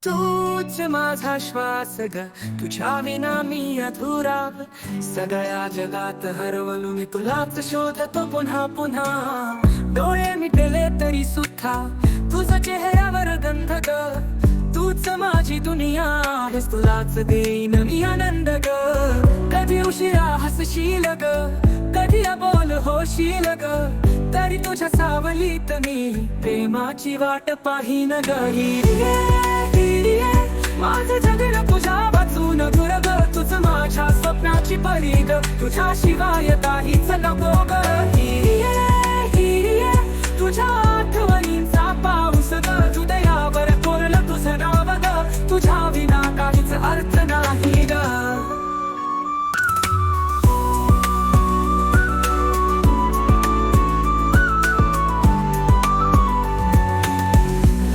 तूच माझा श्वास ग, तुझ्या विना मी अधुरा. सगळ्या जगात हरवलो मी, तुलाच शोधतो पुन्हा पुन्हा. डोळे मिटले तरी सुद्धा तुझा चेहऱ्यावर गंध ग. तूच माझी दुनिया आहेस, तुलाच देईन मी आनंद ग. कधी उशिरा हसशील ग, कधी अबोल होशील ग, तरी तुझ्या सावलीत मी प्रेमाची वाट पाहीन ग. माझं जगणं तुझ्या वाचून दूर ग, तुझ माझ्या स्वप्नाची परी ग, तुझ्या शिवाय काहीच नको ग. तुझ्या आठवणींचा पाऊस ग, हृदयावर कोरलं तुझं नाव ग, तुझ्या विना काहीच अर्थ नाही ग.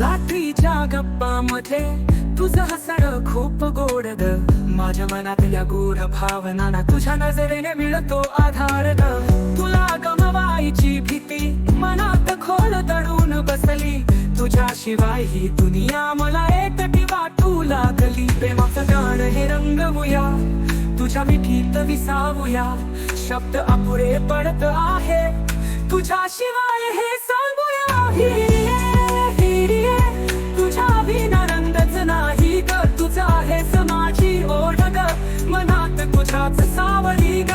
रात्रीच्या गप्पामध्ये तुझं हसणं खूप गोड ग. माझ्या मनातल्या गूढ भावनांना तुझ्या नजरेने मिळतो आधार ग. तुला गमवायची भीती मनात खोल दडून बसली, तुझ्याशिवाय ही दुनिया मला एकटी वाटू लागली. प्रेमाचं गाणं हे रंगवूया, तुझ्या मिठीत विसावूया, शब्द अपुरे पडत आहे, तुझ्याशिवाय हे सांगूया. तुझ्या विना आनंदच नाही ग, तुझा आहेस माझी ओढ ग, मनात तुझ्याच सावली ग.